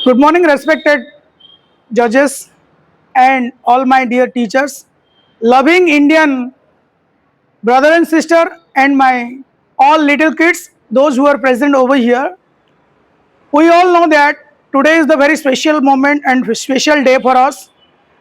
Good morning, respected judges and all my dear teachers, loving Indian brother and sister, and my all little kids, those who are present over here. We all know that today is the very special moment and special day for us.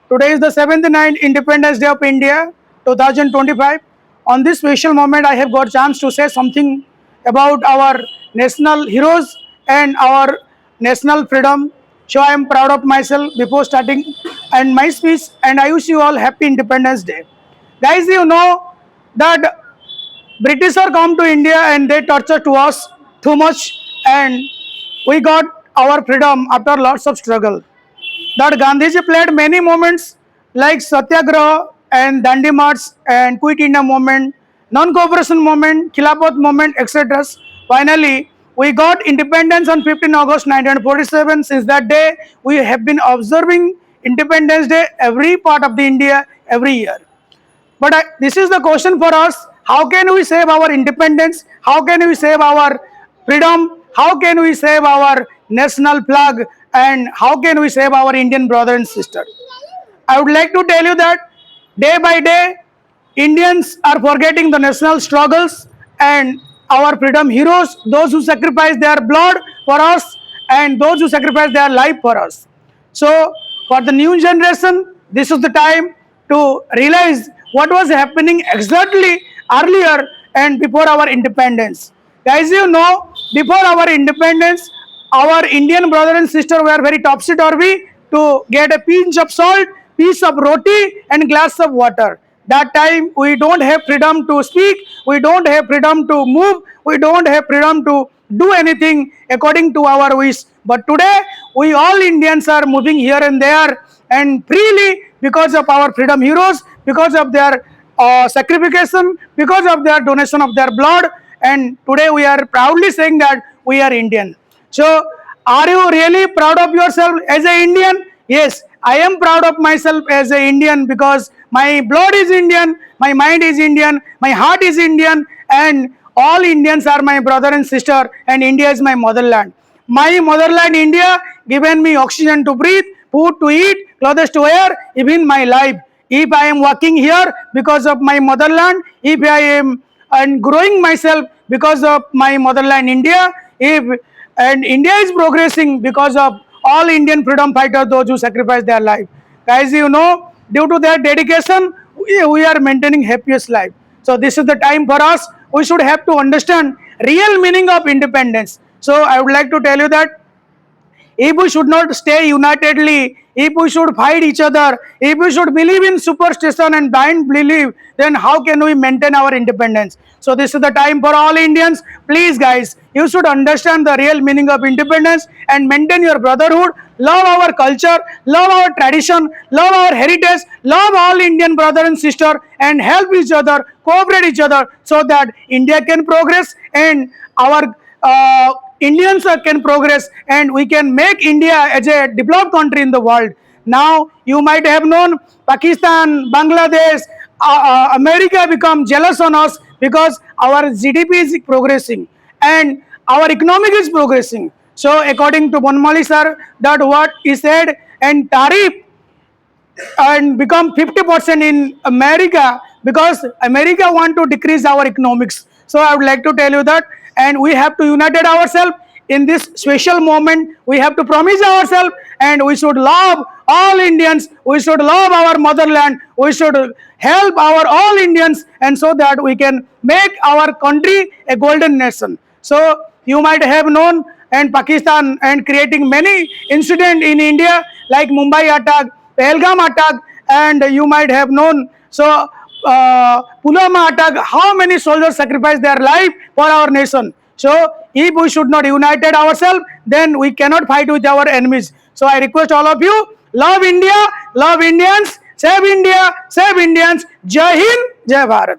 Today is the 79th Independence Day of India 2025. On this special moment, I have got chance to say something about our national heroes and our national freedom. So I am proud of myself before starting and my speech, and I wish you all happy Independence Day. Guys, you know that British are come to India and they torture to us too much, and we got our freedom after lots of struggle. That Gandhiji played many moments like Satyagraha and Dandi March and Quit India movement, non-cooperation movement, Khilafat movement, etc. Finally, we got independence on 15 August 1947. Since that day, we have been observing Independence Day every part of the India every year. But this is the question for us. How can we save our independence? How can we save our freedom? How can we save our national flag? And how can we save our Indian brother and sister? I would like to tell you that day by day, Indians are forgetting the national struggles and our freedom heroes, those who sacrifice their blood for us and those who sacrifice their life for us. So, for the new generation, this is the time to realize what was happening exactly earlier and before our independence. Guys, you know, before our independence, our Indian brother and sister were very topsy-turvy to get a pinch of salt, piece of roti, and glass of water. That time we don't have freedom to speak, we don't have freedom to move, we don't have freedom to do anything according to our wish. But today we all Indians are moving here and there and freely because of our freedom heroes, because of their sacrification, because of their donation of their blood, and today we are proudly saying that we are Indian. So, are you really proud of yourself as an Indian? Yes, I am proud of myself as an Indian because my blood is Indian, my mind is Indian, my heart is Indian, and all Indians are my brother and sister, and India is my motherland. My motherland, India, given me oxygen to breathe, food to eat, clothes to wear, even my life. If I am working here because of my motherland, if I am and growing myself because of my motherland, India, if and India is progressing because of all Indian freedom fighters, those who sacrifice their life. Guys, you know, due to their dedication, we are maintaining happiest life. So this is the time for us. We should have to understand real meaning of independence. So I would like to tell you that if we should not stay unitedly, if we should fight each other, if we should believe in superstition and blind belief, then how can we maintain our independence? So this is the time for all Indians. Please guys, you should understand the real meaning of independence and maintain your brotherhood, love our culture, love our tradition, love our heritage, love all Indian brother and sister, and help each other, cooperate each other so that India can progress and our Indians can progress and we can make India as a developed country in the world. Now, you might have known Pakistan, Bangladesh, America become jealous on us because our GDP is progressing and our economic is progressing. So, according to Bonmali sir, that what he said, and tariff and become 50% in America because America want to decrease our economics. So I would like to tell you that, and we have to unite ourselves in this special moment. We have to promise ourselves, and we should love all Indians. We should love our motherland. We should help our all Indians, and so that we can make our country a golden nation. So you might have known and Pakistan and creating many incidents in India like Mumbai attack, Pahalgam attack, and you might have known so Pulwama attack, how many soldiers sacrificed their life for our nation. So if we should not unite ourselves, then we cannot fight with our enemies. So I request all of you, love India, love Indians, save India, save Indians. Jai Hind, Jai Bharat.